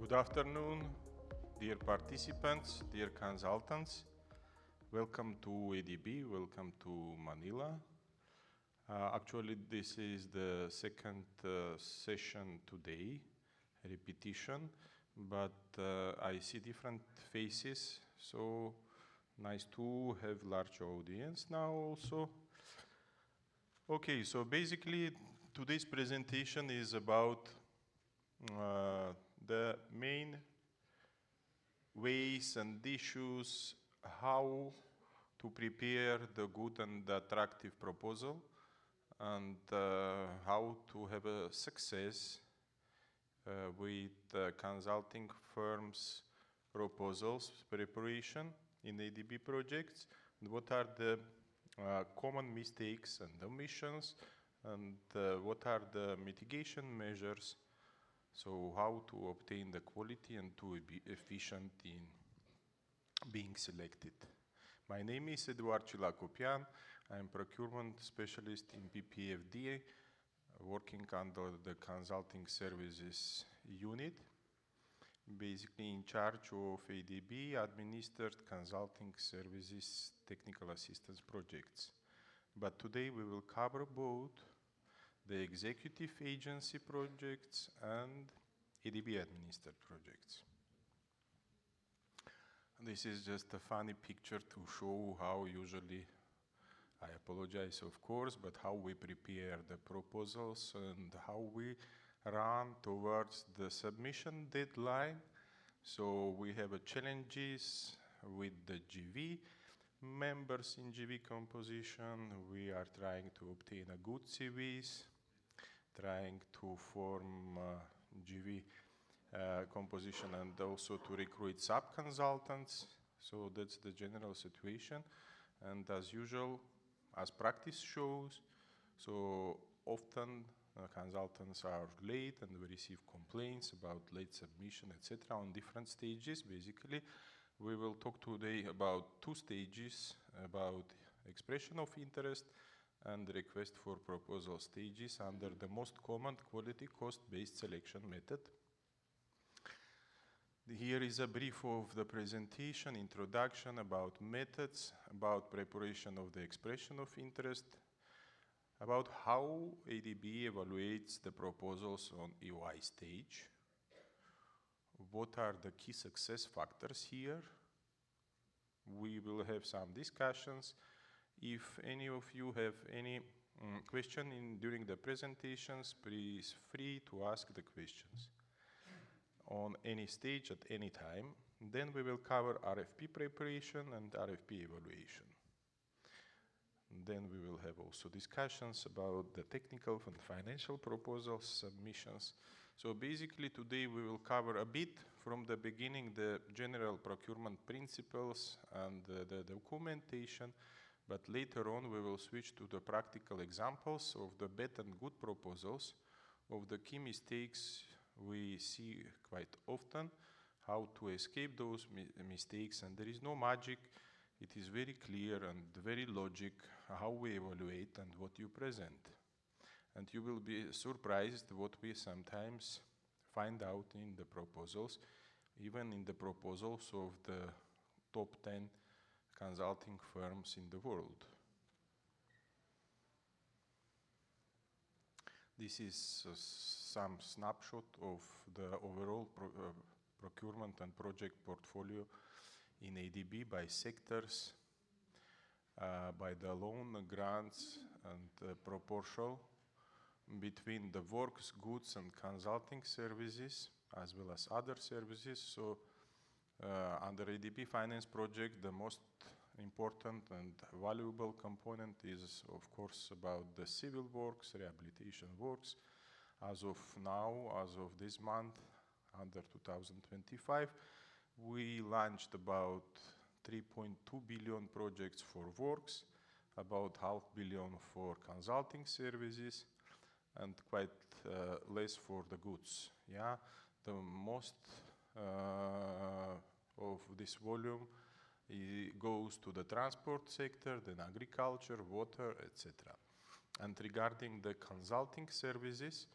Good afternoon, dear participants, dear consultants. Welcome to ADB, welcome to Manila. Actually, this is the second session today, repetition, but I see different faces, so nice to have large audience now also. Okay, so basically today's presentation is about the main ways and issues how to prepare the good and attractive proposal and how to have a success with consulting firms proposals preparation in ADB projects, and what are the common mistakes and omissions, and what are the mitigation measures. So how to obtain the quality and to be efficient in being selected. My name is Eduard Cilacopian. I am procurement specialist in PPFDA, working under the consulting services unit, basically in charge of ADB administered consulting services technical assistance projects. But today we will cover both the executive agency projects and ADB administered projects. This is just a funny picture to show how usually, I apologize of course, but how we prepare the proposals and how we run towards the submission deadline. So we have challenges with the GV members in GV composition. We are trying to obtain a good CVs, trying to form GV composition and also to recruit sub-consultants. So that's the general situation. And as usual, as practice shows, so often consultants are late and we receive complaints about late submission, etc. on different stages. Basically, we will talk today about two stages, about expression of interest and request for proposal stages under the most common quality cost-based selection method. Here is a brief of the presentation, introduction about methods, about preparation of the expression of interest, about how ADB evaluates the proposals on EOI stage, what are the key success factors here. We will have some discussions. If any of you have any question during the presentations, please free to ask the questions on any stage at any time. Then we will cover RFP preparation and RFP evaluation. Then we will have also discussions about the technical and financial proposals, submissions. So basically today we will cover a bit from the beginning the general procurement principles and the documentation. But later on, we will switch to the practical examples of the bad and good proposals, of the key mistakes we see quite often, how to escape those mistakes, and there is no magic. It is very clear and very logic how we evaluate and what you present. And you will be surprised what we sometimes find out in the proposals, even in the proposals of the top 10 consulting firms in the world. This is some snapshot of the overall procurement and project portfolio in ADB by sectors, by the loan, grants, and proportional between the works, goods, and consulting services, as well as other services. So under ADB finance project, the most important and valuable component is, of course, about the civil works, rehabilitation works. As of now, as of this month, under 2025, we launched about 3.2 billion projects for works, about $500 million for consulting services, and quite less for the goods. Yeah, the most of this volume goes to the transport sector, then agriculture, water, etc. And regarding the consulting services,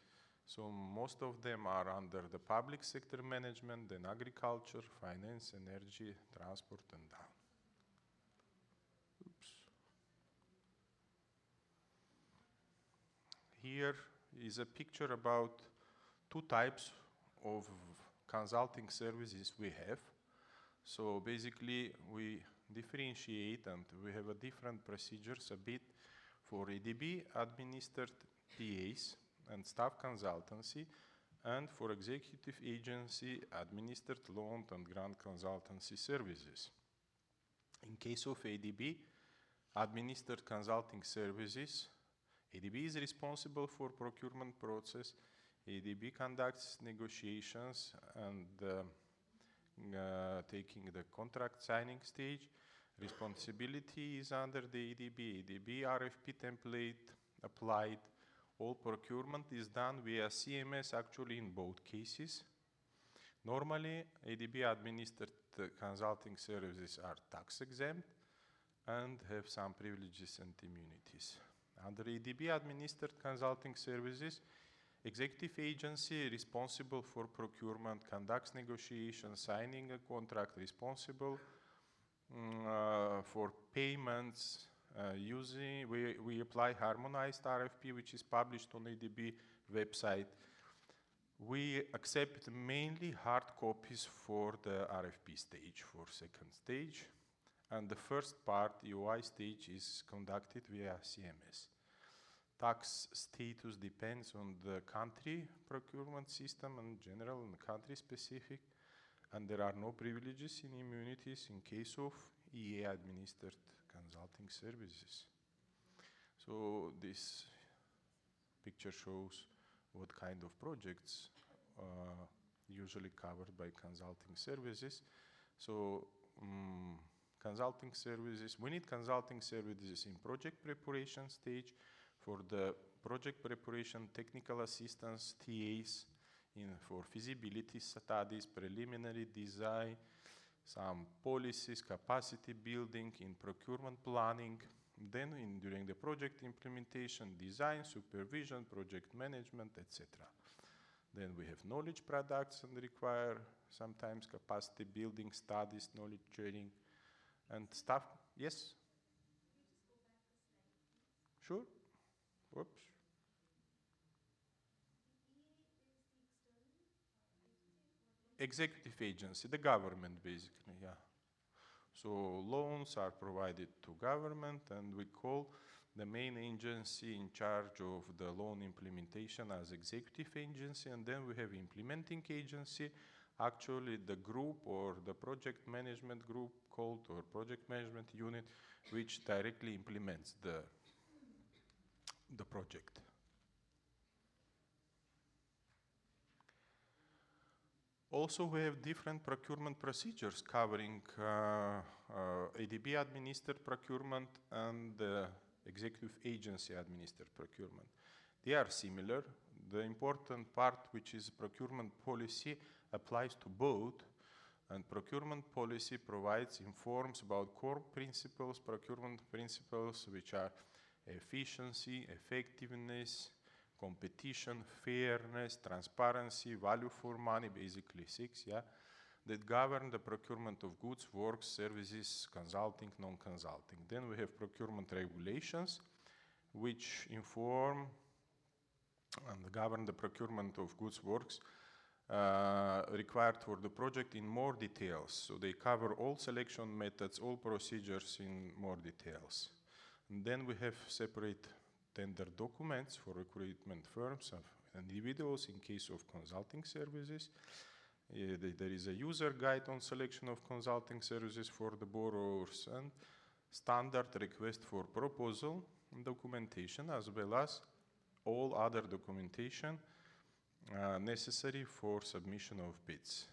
So most of them are under the public sector management, then agriculture, finance, energy, transport, and down. Oops. Here is a picture about two types of consulting services we have. So basically we differentiate and we have a different procedures a bit for ADB administered TAs and staff consultancy, and for executive agency administered loan and grant consultancy services. In case of ADB administered consulting services, ADB is responsible for procurement process. ADB conducts negotiations and taking the contract signing stage. Responsibility is under the ADB. ADB RFP template applied. All procurement is done via CMS actually in both cases. Normally, ADB administered consulting services are tax exempt and have some privileges and immunities. Under ADB administered consulting services, executive agency responsible for procurement conducts negotiations, signing a contract, responsible for payments. We apply harmonized RFP, which is published on ADB website. We accept mainly hard copies for the RFP stage, for second stage. And the first part, UI stage, is conducted via CMS. Tax status depends on the country procurement system and general and country specific, and there are no privileges and immunities in case of EA administered consulting services. So this picture shows what kind of projects usually covered by consulting services. So consulting services, we need consulting services in project preparation stage. For the project preparation, technical assistance, TAs, for feasibility studies, preliminary design, some policies, capacity building, in procurement planning, then during the project implementation, design, supervision, project management, etc. Then we have knowledge products and require sometimes capacity building studies, knowledge sharing, and stuff. Yes? Sure. Whoops. Executive agency, the government basically, yeah. So loans are provided to government, and we call the main agency in charge of the loan implementation as executive agency, and then we have implementing agency, actually the group or the project management group called, or project management unit, which directly implements the project. Also, we have different procurement procedures covering ADB administered procurement and executive agency administered procurement. They are similar. The important part, which is procurement policy, applies to both, and procurement policy informs about core principles, procurement principles, which are efficiency, effectiveness, competition, fairness, transparency, value for money, basically 6, yeah, that govern the procurement of goods, works, services, consulting, non-consulting. Then we have procurement regulations, which inform and govern the procurement of goods, works required for the project in more details. So they cover all selection methods, all procedures in more details. And then we have separate tender documents for recruitment firms and individuals in case of consulting services. There is a user guide on selection of consulting services for the borrowers, and standard request for proposal documentation, as well as all other documentation necessary for submission of bids.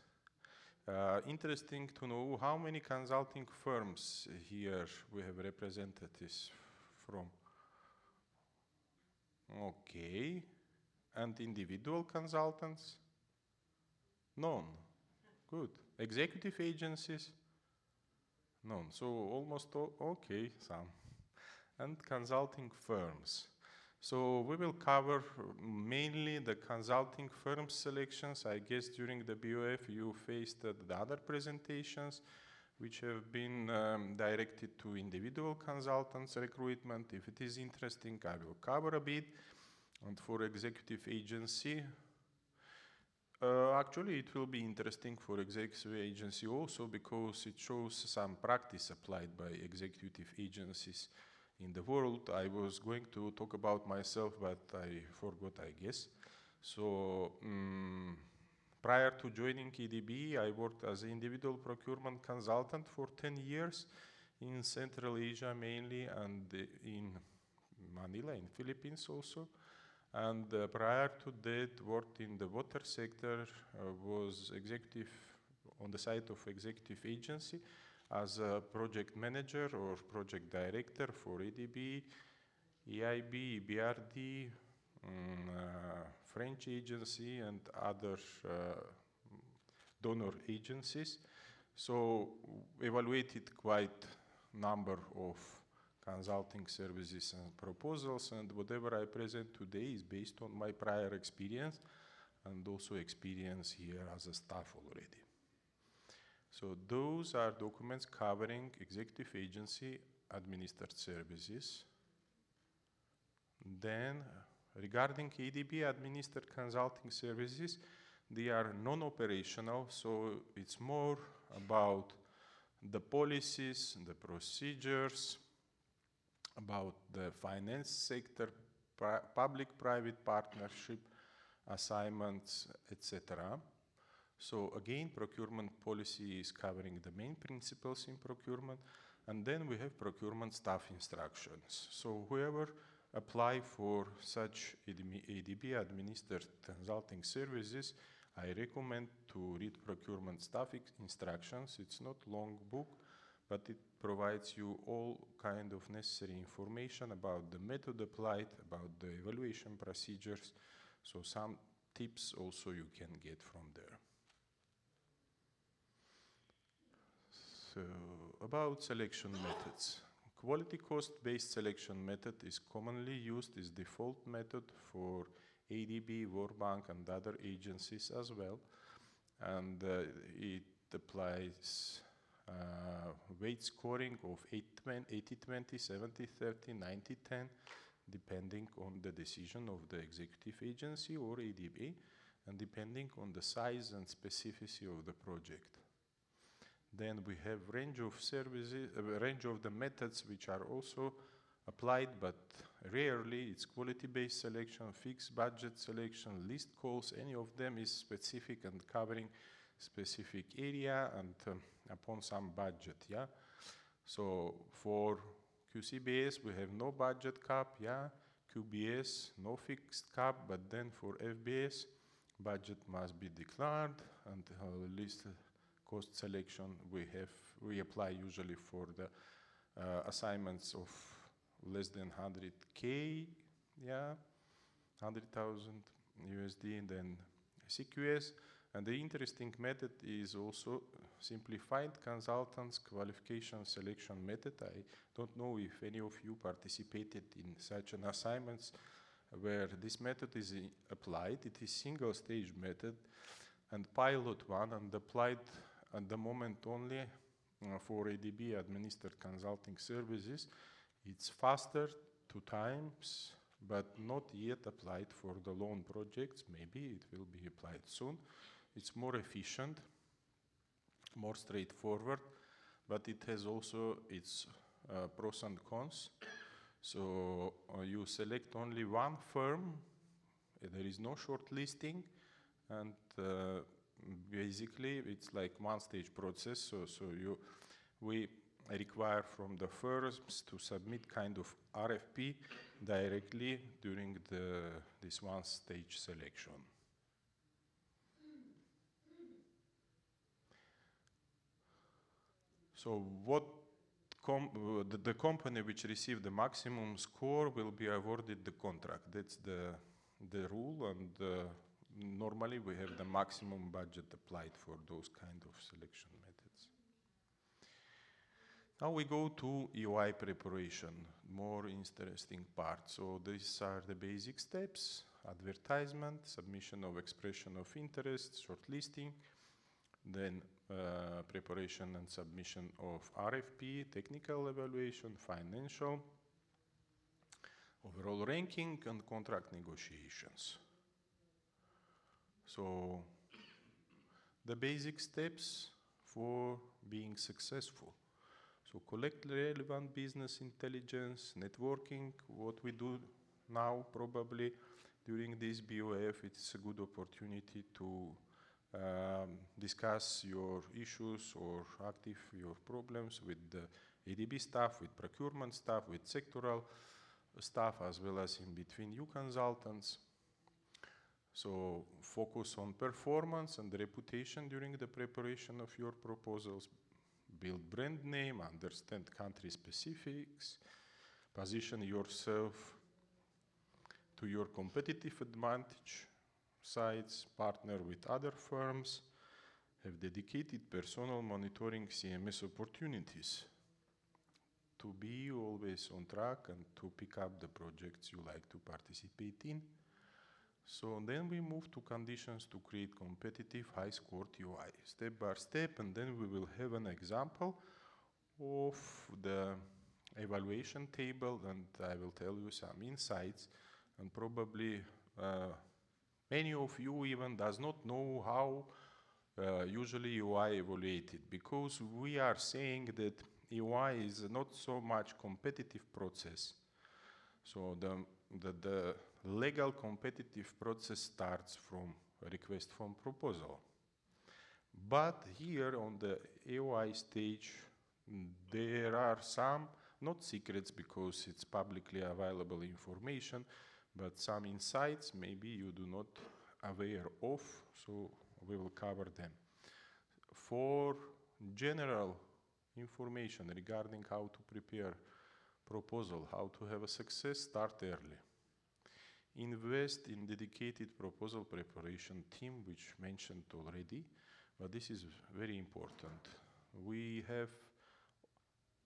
Interesting to know how many consulting firms here we have representatives from. Okay. And individual consultants? None. Good. Executive agencies? None. So almost all, okay, some. And consulting firms. So we will cover mainly the consulting firm selections. I guess during the BOF you faced the other presentations which have been directed to individual consultants recruitment. If it is interesting, I will cover a bit. And for executive agency, actually it will be interesting for executive agency also because it shows some practice applied by executive agencies in the world. I was going to talk about myself, but I forgot, I guess. So prior to joining ADB, I worked as an individual procurement consultant for 10 years in Central Asia mainly, and in Manila, in Philippines also. And prior to that, worked in the water sector, was executive on the side of executive agency as a project manager or project director for ADB, EIB, EBRD, French agency and other donor agencies. So evaluated quite number of consulting services and proposals, and whatever I present today is based on my prior experience and also experience here as a staff already. So those are documents covering executive agency administered services. Then regarding ADB administered consulting services, they are non-operational, so it's more about the policies, the procedures, about the finance sector, public-private partnership, assignments, etc. So again, procurement policy is covering the main principles in procurement, and then we have procurement staff instructions. So whoever apply for such ADB administered consulting services, I recommend to read procurement staff instructions. It's not long book, but it provides you all kind of necessary information about the method applied, about the evaluation procedures. So some tips also you can get from there. So about selection methods. Quality cost-based selection method is commonly used as default method for ADB, World Bank and other agencies as well. And it applies weight scoring of 80-20, 70-30, 90-10, depending on the decision of the executive agency or ADB, and depending on the size and specificity of the project. Then we have range of services, range of the methods which are also applied, but rarely. It's quality-based selection, fixed budget selection, list calls. Any of them is specific and covering specific area and upon some budget. Yeah. So for QCBS we have no budget cap. Yeah. QBS no fixed cap, but then for FBS budget must be declared, and list cost selection we apply usually for the assignments of less than 100K, yeah, 100,000 USD, and then CQS. And the interesting method is also simplified consultants qualification selection method. I don't know if any of you participated in such an assignments where this method is applied. It is single stage method and pilot one, and applied at the moment only for ADB administered consulting services. It's faster 2 times, but not yet applied for the loan projects. Maybe it will be applied soon. It's more efficient, more straightforward, but it has also its pros and cons. So you select only one firm, there is no shortlisting, and basically it's like one-stage process. So we require from the firms to submit kind of RFP directly during this one-stage selection. So what the company which received the maximum score will be awarded the contract. That's the rule, and normally we have the maximum budget applied for those kind of selection methods. Now we go to UI preparation, more interesting part. So these are the basic steps: advertisement, submission of expression of interest, shortlisting, then preparation and submission of RFP, technical evaluation, financial, overall ranking, and contract negotiations. So the basic steps for being successful. So collect relevant business intelligence, networking, what we do now probably during this BOF, it's a good opportunity to discuss your issues or active your problems with the ADB staff, with procurement staff, with sectoral staff, as well as in between you consultants. So focus on performance and reputation during the preparation of your proposals. Build brand name, understand country specifics, position yourself to your competitive advantage sides, partner with other firms, have dedicated personal monitoring CMS opportunities to be always on track and to pick up the projects you like to participate in. So then we move to conditions to create competitive high-scored UI, step by step, and then we will have an example of the evaluation table, and I will tell you some insights, and probably many of you even does not know how usually UI evaluated, because we are saying that UI is not so much competitive process. So the legal competitive process starts from a request from proposal. But here on the AOI stage, there are some, not secrets because it's publicly available information, but some insights maybe you do not aware of, so we will cover them. For general information regarding how to prepare proposal, how to have a success, start early. Invest in dedicated proposal preparation team, which mentioned already, but this is very important. We have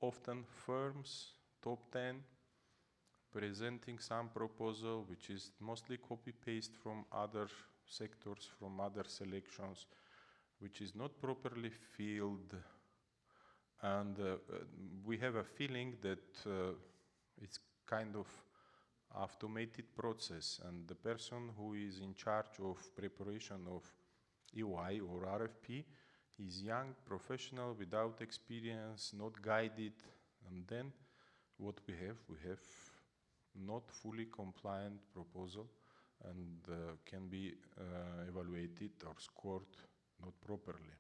often firms, top 10, presenting some proposal which is mostly copy-paste from other sectors, from other selections, which is not properly filled, and we have a feeling that it's kind of automated process, and the person who is in charge of preparation of UI or RFP is young professional without experience, not guided, and then what we have not fully compliant proposal and can be evaluated or scored not properly.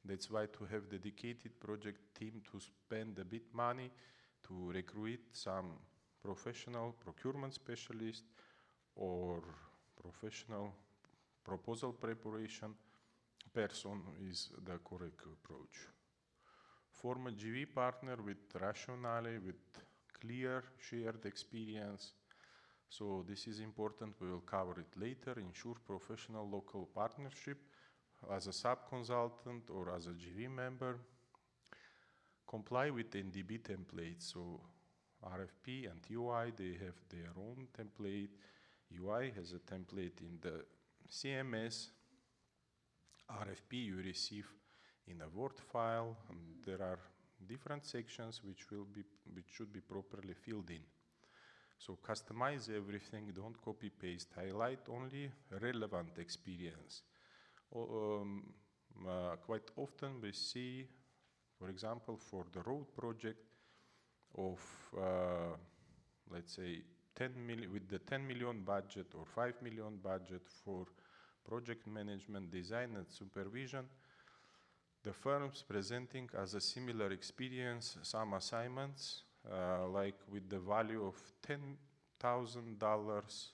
That's why to have dedicated project team to spend a bit money to recruit some professional procurement specialist or professional proposal preparation person is the correct approach. Form a GV partner with rationale, with clear shared experience. So this is important, we will cover it later. Ensure professional local partnership as a sub-consultant or as a GV member. Comply with NDB templates, so RFP and UI, they have their own template. UI has a template in the CMS. RFP you receive in a Word file, and there are different sections which should be properly filled in. So customize everything, don't copy paste, highlight only relevant experience. Quite often we see, for example, for the road project of, let's say, 10 million, with the 10 million budget or 5 million budget for project management, design and supervision, the firms presenting as a similar experience some assignments, like with the value of $10,000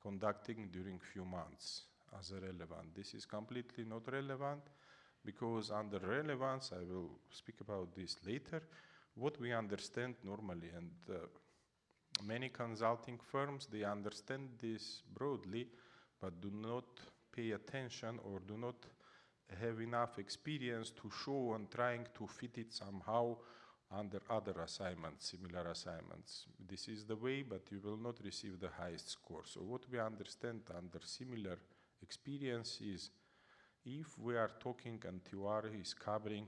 conducting during few months as a relevant. This is completely not relevant, because under relevance, I will speak about this later, what we understand normally, and many consulting firms, they understand this broadly, but do not pay attention or do not have enough experience to show and trying to fit it somehow under other assignments, similar assignments. This is the way, but you will not receive the highest score. So what we understand under similar experience is if we are talking and TUR is covering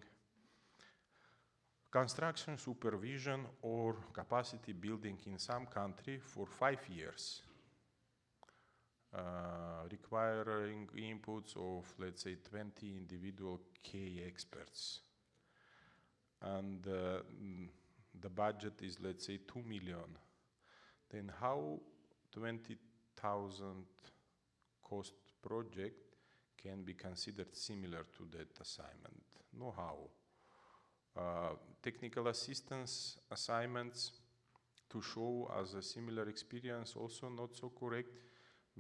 construction supervision or capacity building in some country for 5 years, requiring inputs of, let's say, 20 individual K experts, and the budget is, let's say, 2 million, then how 20,000 cost project can be considered similar to that assignment? No how. Technical assistance assignments to show as a similar experience also not so correct,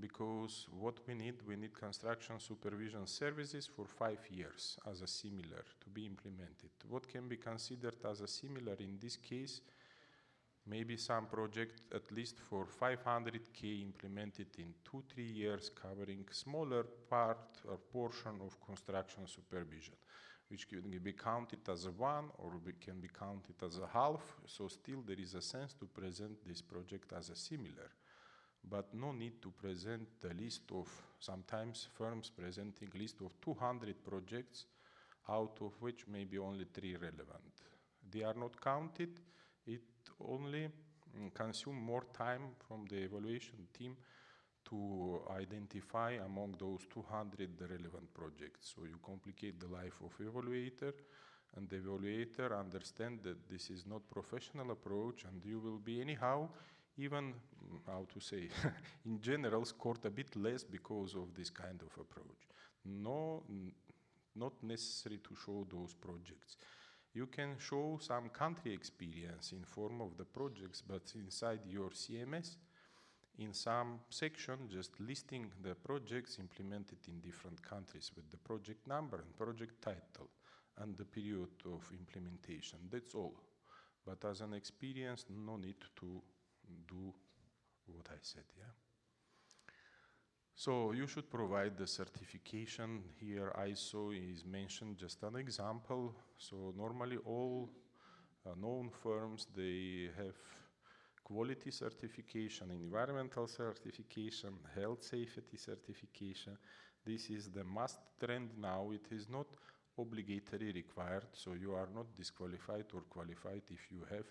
because what we need construction supervision services for 5 years as a similar to be implemented. What can be considered as a similar in this case? Maybe some project at least for 500K implemented in 2-3 years, covering smaller part or portion of construction supervision, which can be counted as a 1 or can be counted as a half. So still there is a sense to present this project as a similar, but no need to present the list of, sometimes firms presenting list of 200 projects, out of which maybe only 3 relevant. They are not counted. It only consume more time from the evaluation team to identify among those 200 the relevant projects. So you complicate the life of evaluator, and the evaluator understand that this is not professional approach, and you will be anyhow, even, how to say, in general scored a bit less because of this kind of approach. No, not necessary to show those projects. You can show some country experience in form of the projects, but inside your CMS, in some section, just listing the projects implemented in different countries with the project number and project title and the period of implementation. That's all. But as an experience, no need to do what I said, yeah? So you should provide the certification. Here ISO is mentioned, just an example. So normally all known firms, they have quality certification, environmental certification, health safety certification. This is the must trend now. It is not obligatory required, so you are not disqualified or qualified if you have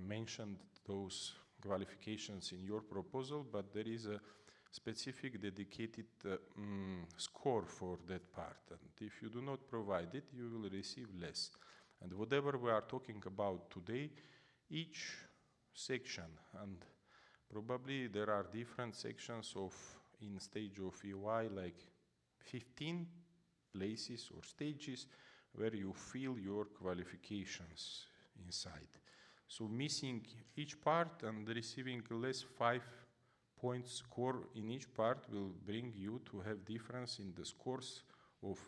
mentioned those qualifications in your proposal, but there is a specific dedicated score for that part, and if you do not provide it, you will receive less. And whatever we are talking about today, each section, and probably there are different sections of in stage of EY, like 15 places or stages where you fill your qualifications inside. So missing each part and receiving less 5 points score in each part will bring you to have difference in the scores of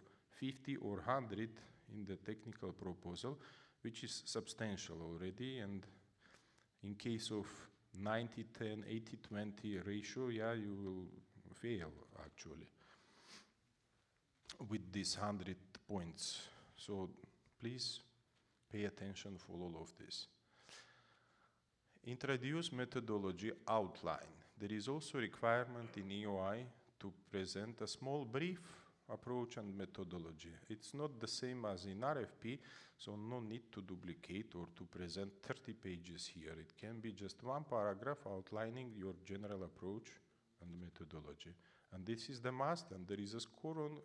50 or 100 in the technical proposal, which is substantial already. And in case of 90-10, 80-20 ratio, yeah, you will fail actually with these 100 points. So please pay attention for all of this. Introduce methodology outline. There is also requirement in EOI to present a small brief approach and methodology. It's not the same as in RFP, so no need to duplicate or to present 30 pages here. It can be just 1 paragraph outlining your general approach and methodology. And this is the must, and there is a score on,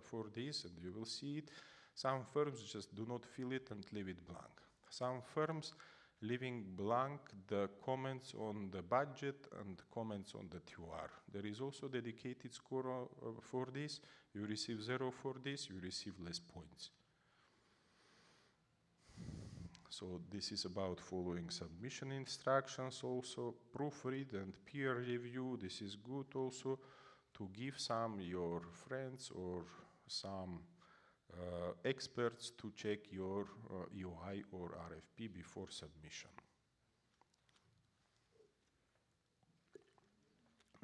for this, and you will see it. Some firms just do not fill it and leave it blank. Some firms leaving blank the comments on the budget and comments on the TUR. There is also dedicated score for this. You receive 0 for this, you receive less points. So this is about following submission instructions also. Proofread and peer review. This is good also to give some your friends or some experts to check your EOI or RFP before submission.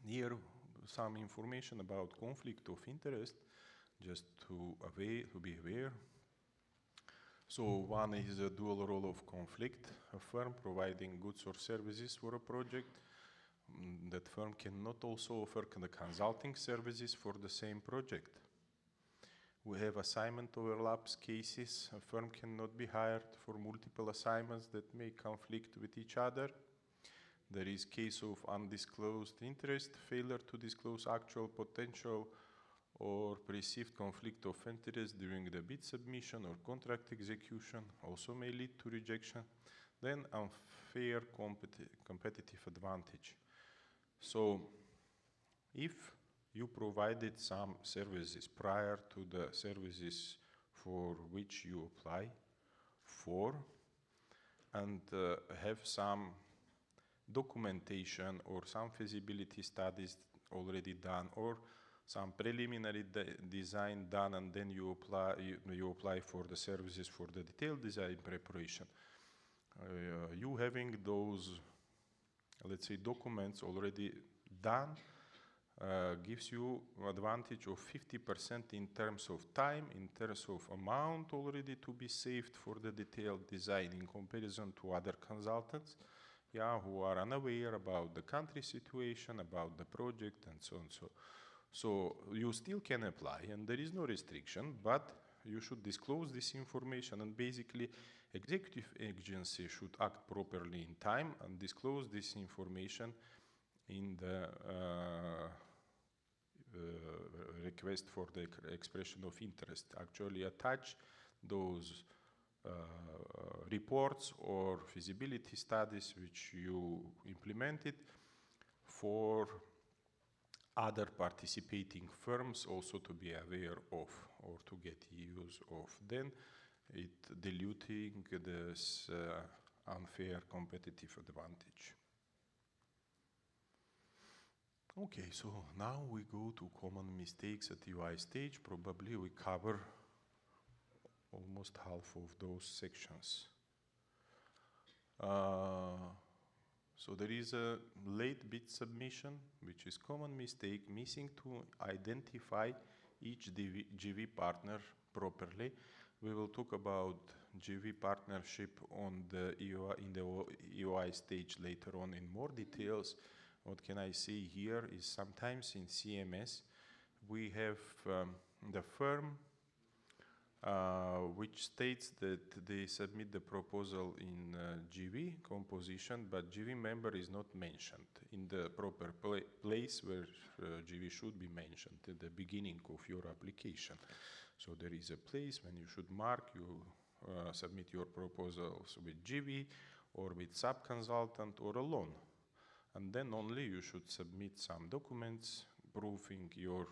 Here, some information about conflict of interest, just to be aware. So one is a dual role of conflict, a firm providing goods or services for a project. That firm cannot also offer the consulting services for the same project. We have assignment overlaps cases. A firm cannot be hired for multiple assignments that may conflict with each other. There is case of undisclosed interest, failure to disclose actual potential or perceived conflict of interest during the bid submission or contract execution, also may lead to rejection. Then unfair competitive advantage. So if you provided some services prior to the services for which you apply for, and have some documentation or some feasibility studies already done, or some preliminary design done, and then you apply for the services for the detailed design preparation. You having those, let's say, documents already done gives you advantage of 50% in terms of time, in terms of amount already to be saved for the detailed design in comparison to other consultants, who are unaware about the country situation, about the project, and so on. So you still can apply, and there is no restriction, but you should disclose this information, and basically executive agency should act properly in time and disclose this information in the request for the expression of interest. Actually attach those reports or feasibility studies which you implemented for other participating firms also to be aware of or to get use of. Then it diluting this unfair competitive advantage. Okay, so now we go to common mistakes at UI stage. Probably we cover almost half of those sections. So there is a late bid submission, which is common mistake, missing to identify each GV partner properly. We will talk about GV partnership on the EUI, in the EUI stage later on in more details. What can I say here is sometimes in CMS we have the firm which states that they submit the proposal in GV composition, but GV member is not mentioned in the proper place where GV should be mentioned at the beginning of your application. So there is a place when you should mark you submit your proposals with GV or with sub-consultant or alone. And then only you should submit some documents proving your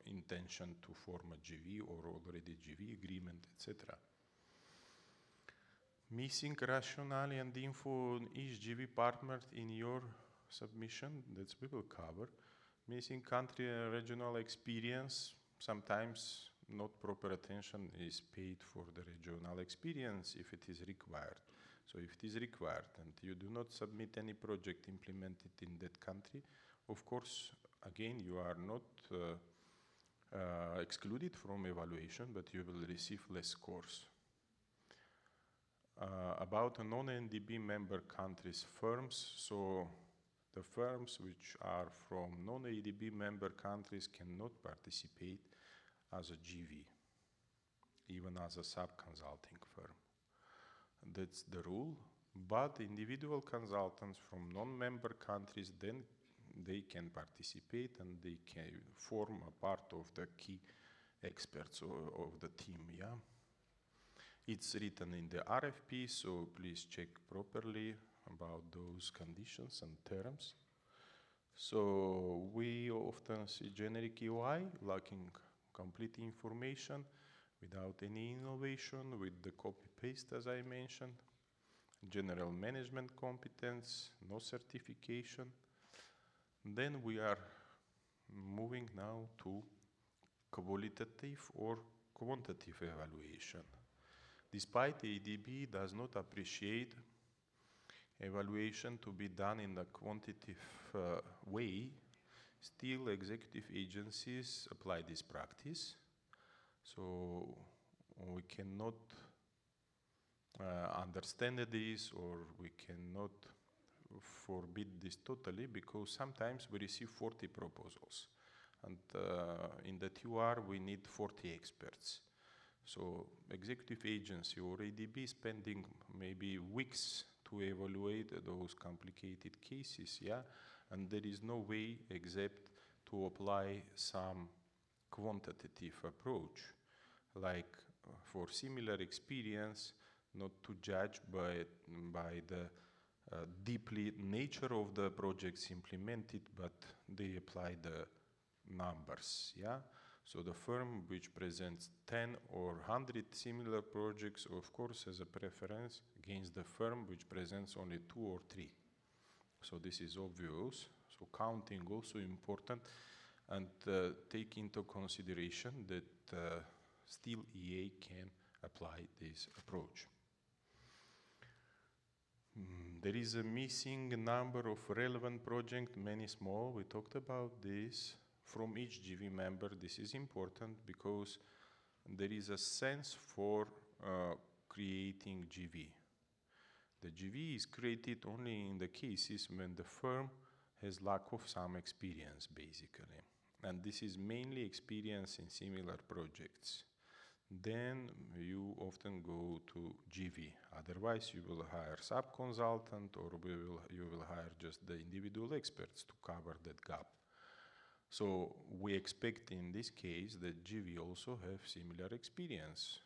intention to form a GV or already GV agreement, etc. Missing rationale and info on each GV partner in your submission, that we will cover. Missing country and regional experience, sometimes not proper attention is paid for the regional experience if it is required. So if it is required and you do not submit any project implemented in that country, of course, again, you are not excluded from evaluation, but you will receive less scores. About non-ADB member countries firms, so the firms which are from non-ADB member countries cannot participate as a GV, even as a sub-consulting firm. That's the rule, but individual consultants from non-member countries, then they can participate and they can form a part of the key experts of the team, yeah? It's written in the RFP, so please check properly about those conditions and terms. So we often see generic UI lacking complete information without any innovation, with the copy-paste as I mentioned, general management competence, no certification. Then we are moving now to qualitative or quantitative evaluation. Despite ADB does not appreciate evaluation to be done in a quantitative way, still executive agencies apply this practice. So we cannot understand this, or we cannot forbid this totally, because sometimes we receive 40 proposals. And in the TUR, we need 40 experts. So executive agency or ADB spending maybe weeks to evaluate those complicated cases, yeah? And there is no way except to apply some quantitative approach, like for similar experience, not to judge by the deeply nature of the projects implemented, but they apply the numbers, yeah? So the firm which presents 10 or 100 similar projects, of course, has a preference against the firm which presents only 2 or 3. So this is obvious. So counting also important, and take into consideration that still EA can apply this approach. There is a missing number of relevant projects, many small. We talked about this. From each GV member, this is important because there is a sense for creating GV. The GV is created only in the cases when the firm has lack of some experience, basically. And this is mainly experience in similar projects. Then you often go to GV. Otherwise, you will hire sub-consultant, or you will hire just the individual experts to cover that gap. So we expect in this case that GV also have similar experience.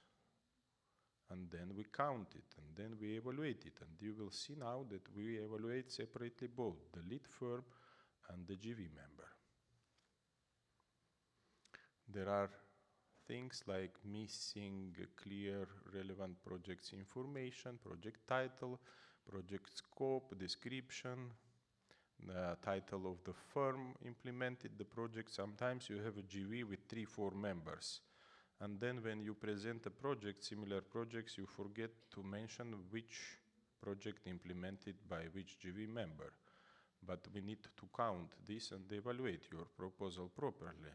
And then we count it, and then we evaluate it. And you will see now that we evaluate separately both the lead firm and the GV member. There are things like missing clear relevant projects information, project title, project scope, description, the title of the firm implemented the project. Sometimes you have a GV with 3-4 members. And then when you present a project, similar projects, you forget to mention which project implemented by which GV member. But we need to count this and evaluate your proposal properly.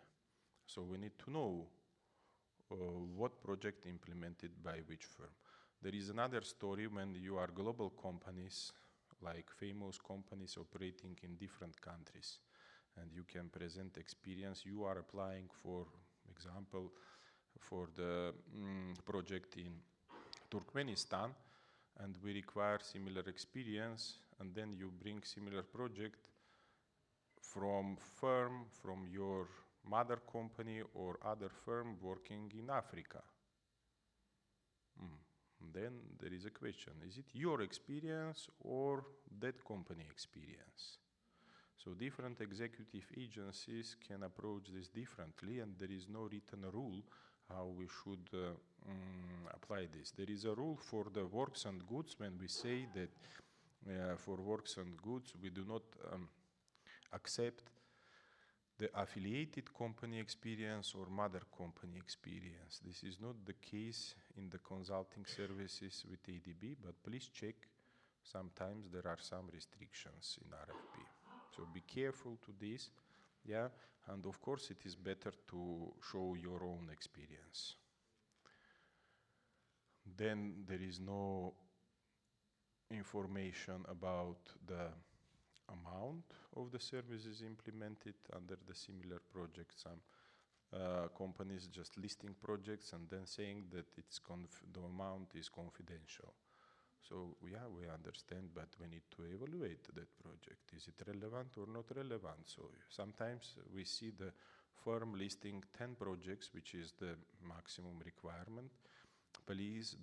So we need to know what project implemented by which firm. There is another story when you are global companies, like famous companies operating in different countries, and you can present experience. You are applying, for example, for the project in Turkmenistan, and we require similar experience, and then you bring similar project from firm, from your mother company or other firm working in Africa. Then there is a question, is it your experience or that company experience? So different executive agencies can approach this differently, and there is no written rule how we should apply this. There is a rule for the works and goods when we say that for works and goods we do not accept the affiliated company experience or mother company experience. This is not the case in the consulting services with ADB, but please check. Sometimes there are some restrictions in RFP. So be careful to this, yeah? And of course it is better to show your own experience. Then there is no information about the amount of the services implemented under the similar project. Some companies just listing projects and then saying that the amount is confidential. So yeah, we understand, but we need to evaluate that project. Is it relevant or not relevant? So sometimes we see the firm listing 10 projects, which is the maximum requirement. Please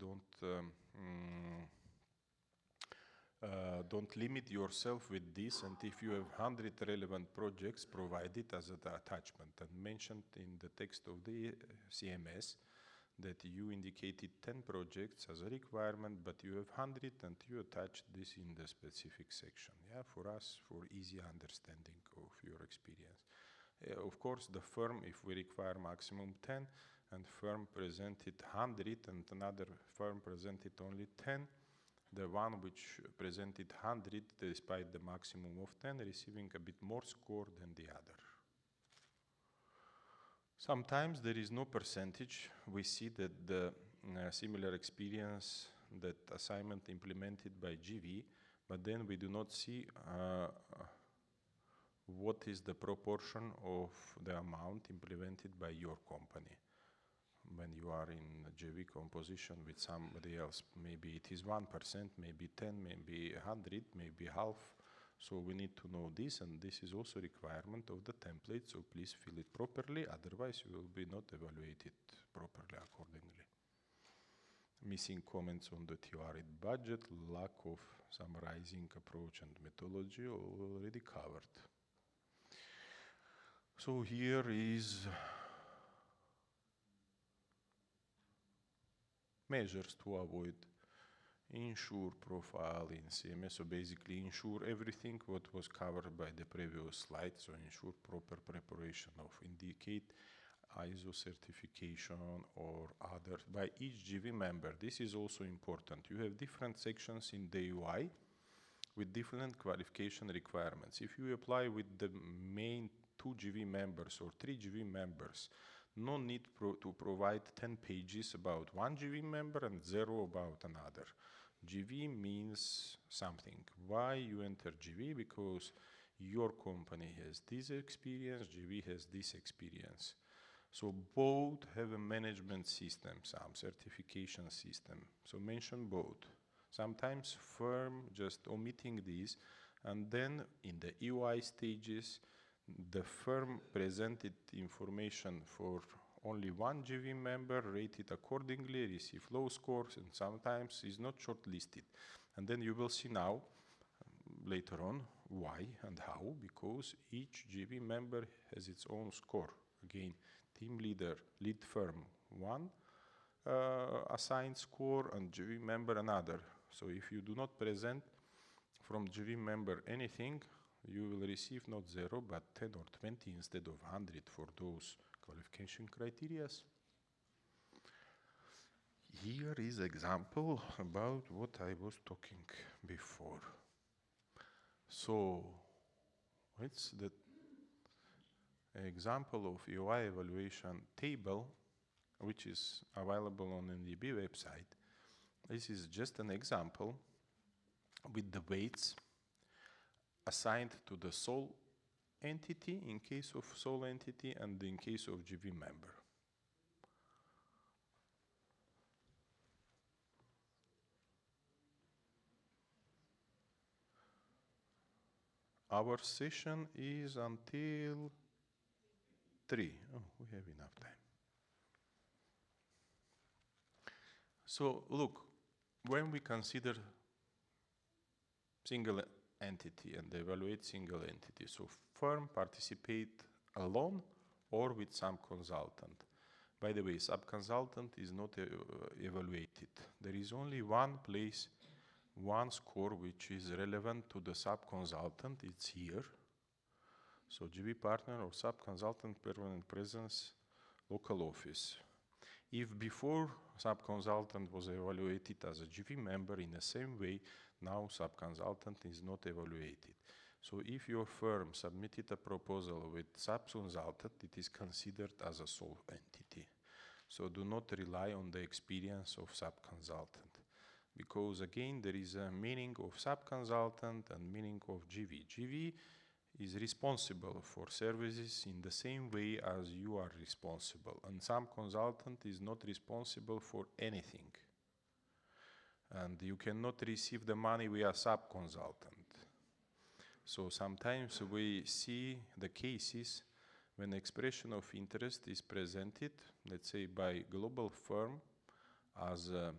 don't limit yourself with this, and if you have 100 relevant projects, provide it as an attachment and mentioned in the text of the CMS that you indicated 10 projects as a requirement, but you have 100 and you attach this in the specific section, yeah, for us, for easy understanding of your experience. Of course, the firm, if we require maximum 10 and firm presented 100 and another firm presented only 10, the one which presented 100 despite the maximum of 10 receiving a bit more score than the other. Sometimes there is no percentage. We see that the similar experience that assignment implemented by GV, but then we do not see what is the proportion of the amount implemented by your company. When you are in a GV composition with somebody else, maybe it is 1%, maybe 10, maybe 100, maybe half. So we need to know this, and this is also requirement of the template, so please fill it properly, otherwise you will be not evaluated properly accordingly. Missing comments on the theory budget, lack of summarizing approach and methodology already covered. So here is measures to avoid ensure profile in CMS. So basically ensure everything what was covered by the previous slide. So ensure proper preparation of indicate ISO certification or others by each GV member. This is also important. You have different sections in the UI with different qualification requirements. If you apply with the main 2 GV members or 3 GV members, no need to provide 10 pages about one GV member and 0 about another. GV means something. Why you enter GV? Because your company has this experience, GV has this experience. So both have a management system, some certification system. So mention both. Sometimes firm just omitting these, and then in the UI stages, the firm presented information for only one GV member, rated accordingly, receive low scores, and sometimes is not shortlisted. And then you will see now, later on, why and how, because each GV member has its own score. Again, team leader, lead firm, one assigned score, and GV member another. So if you do not present from GV member anything, you will receive not 0, but 10 or 20 instead of 100 for those qualification criteria. Here is example about what I was talking before. So it's the example of UI evaluation table, which is available on ADB website. This is just an example with the weights assigned to the sole entity in case of sole entity and in case of GV member. Our session is until 3. Oh, we have enough time. So look, when we consider single entity and evaluate single entity, so firm participate alone or with some consultant. By the way, sub-consultant is not evaluated. There is only one place, one score which is relevant to the sub-consultant, it's here. So GV partner or sub-consultant permanent presence, local office. If before sub-consultant was evaluated as a GV member in the same way, now sub-consultant is not evaluated. So if your firm submitted a proposal with sub-consultant, it is considered as a sole entity. So do not rely on the experience of sub-consultant. Because again, there is a meaning of sub-consultant and meaning of GV. GV is responsible for services in the same way as you are responsible. And sub-consultant is not responsible for anything. And you cannot receive the money via sub-consultant. So sometimes we see the cases when expression of interest is presented, let's say by global firm as a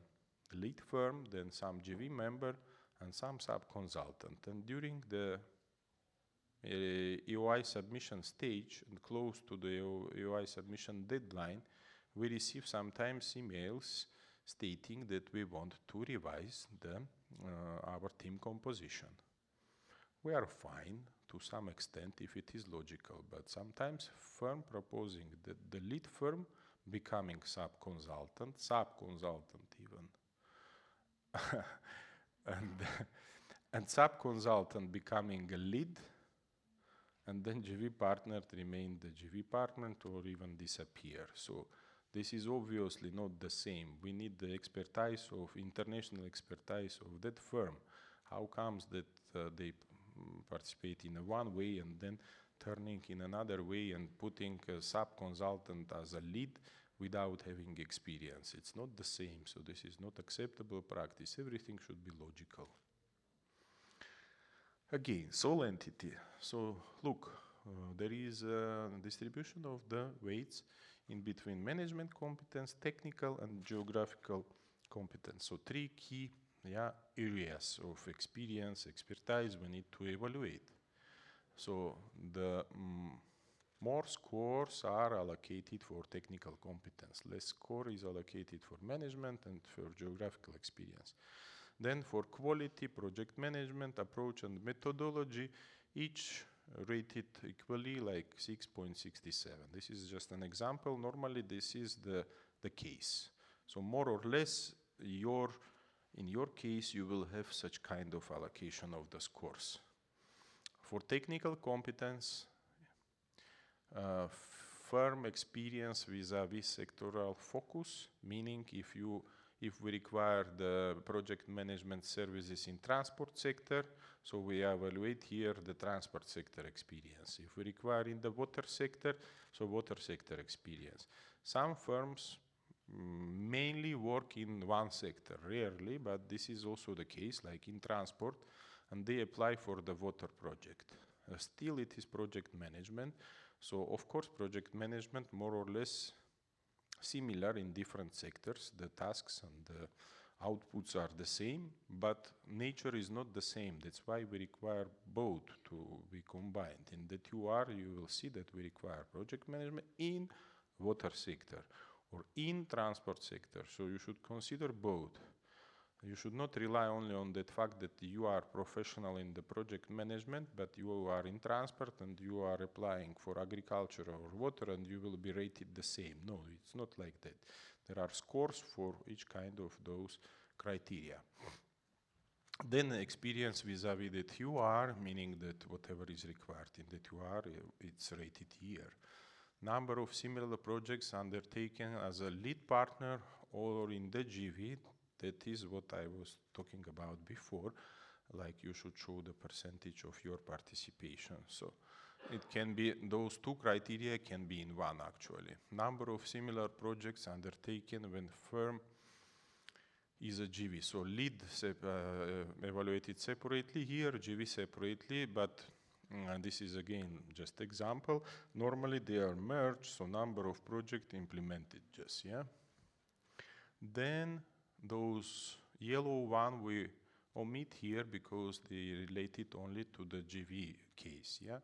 lead firm, then some GV member and some sub-consultant. And during the EOI submission stage and close to the EOI submission deadline, we receive sometimes emails stating that we want to revise our team composition. We are fine to some extent if it is logical, but sometimes firm proposing that the lead firm becoming sub-consultant even, and sub-consultant becoming a lead, and then GV partner remain the GV partner or even disappear. So This is obviously not the same. We need the expertise of international expertise of that firm. How comes that they participate in a one way and then turning in another way and putting a sub-consultant as a lead without having experience? It's not the same, so this is not acceptable practice. Everything should be logical. Again, sole entity. So look, there is a distribution of the weights in between management competence, technical and geographical competence. So three key areas of experience, expertise we need to evaluate. So the more scores are allocated for technical competence. Less score is allocated for management and for geographical experience. Then for quality, project management, approach and methodology, each rated equally like 6.67. This is just an example. Normally this is the case. So more or less in your case you will have such kind of allocation of the scores. For technical competence, firm experience vis-a-vis sectoral focus, meaning if we require the project management services in transport sector, so we evaluate here the transport sector experience. If we require in the water sector, so water sector experience. Some firms mainly work in one sector, rarely, but this is also the case, like in transport, and they apply for the water project. Still it is project management, so of course project management more or less similar in different sectors. The tasks and the outputs are the same, but nature is not the same. That's why we require both to be combined. In the 2R you will see that we require project management in water sector or in transport sector, so you should consider both. You should not rely only on that fact that you are professional in the project management, but you are in transport and you are applying for agriculture or water and you will be rated the same. No, it's not like that. There are scores for each kind of those criteria. Then experience vis-a-vis the 2R, meaning that whatever is required in the 2R, it's rated here. Number of similar projects undertaken as a lead partner or in the GV. That is what I was talking about before, like you should show the percentage of your participation. So it can be, those two criteria can be in one actually. Number of similar projects undertaken when firm is a GV. So lead evaluated separately here, GV separately, but and this is again just example. Normally they are merged, so number of projects implemented just, yeah. Then those yellow one we omit here because they related only to the GV case, yeah.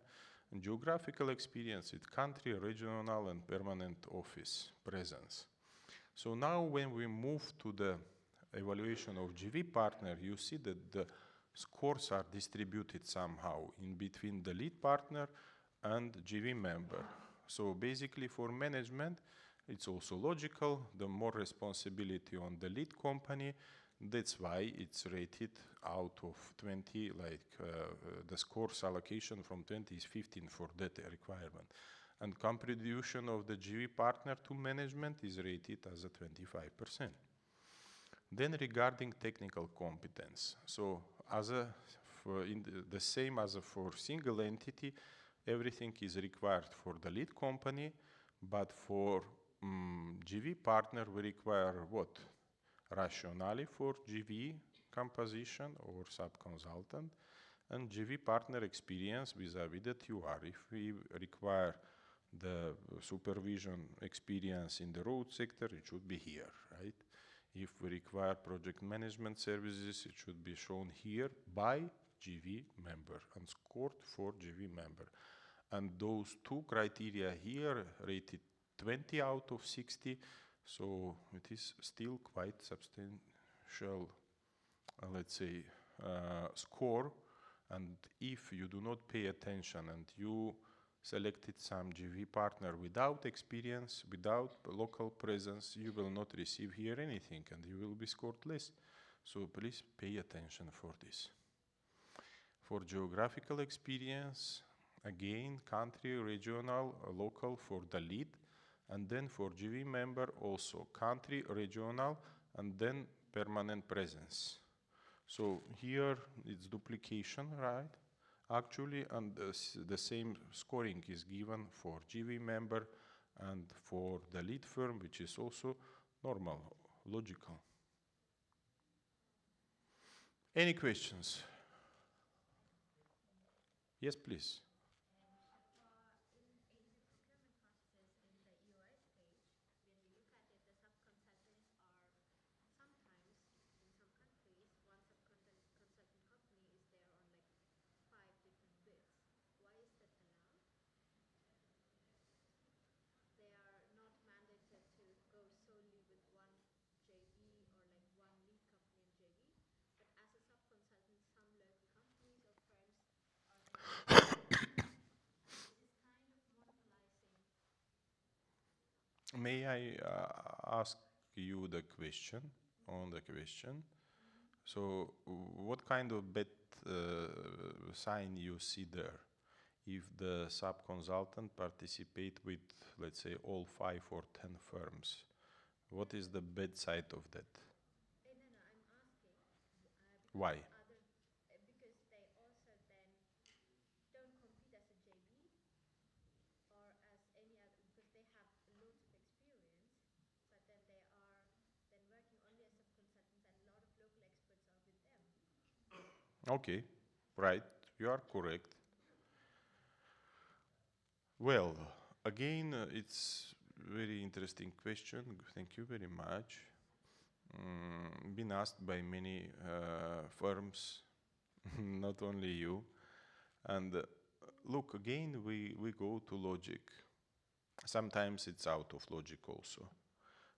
And geographical experience with country, regional and permanent office presence. So now when we move to the evaluation of GV partner, you see that the scores are distributed somehow in between the lead partner and GV member. So basically for management, it's also logical, the more responsibility on the lead company, that's why it's rated out of 20, like the scores allocation from 20 is 15 for that requirement. And contribution of the GV partner to management is rated as a 25%. Then regarding technical competence, so as the same as for single entity, everything is required for the lead company, but for GV partner we require what? Rationale for GV composition or sub-consultant, and GV partner experience vis-a-vis the 2R. If we require the supervision experience in the road sector, it should be here, right? If we require project management services, it should be shown here by GV member and scored for GV member. And those two criteria here rated 20 out of 60, so it is still quite substantial, let's say, score. And if you do not pay attention and you selected some GV partner without experience, without local presence, you will not receive here anything and you will be scored less. So please pay attention for this. For geographical experience, again, country, regional, local for the lead, And then for GV member also country, regional, and then permanent presence. So here it's duplication, right? Actually, and the same scoring is given for GV member and for the lead firm, which is also normal, logical. Any questions? Yes, please. May I ask you the question on the question? So, what kind of bet sign you see there? If the sub-consultant participate with, let's say, all 5 or 10 firms, what is the bad side of that? Why? Okay, right, you are correct. Well, again, it's very interesting question. Thank you very much. Been asked by many firms, not only you. And look, again, we go to logic. Sometimes it's out of logic also.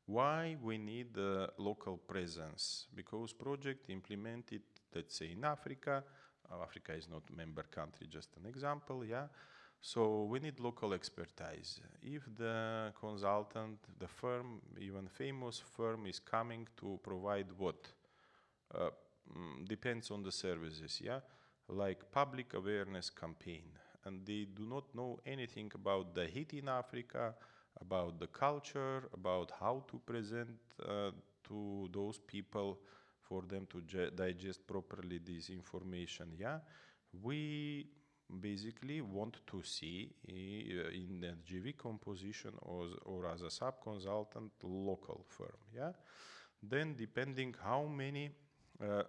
Why we need local presence? Because project implemented, let's say in Africa. Africa is not member country, just an example, yeah. So we need local expertise. If the consultant, the firm, even famous firm is coming to provide what? Depends on the services, yeah? Like public awareness campaign. And they do not know anything about the heat in Africa, about the culture, about how to present to those people for them to digest properly this information, yeah? We basically want to see in the GV composition or as a sub-consultant local firm, yeah? Then depending how many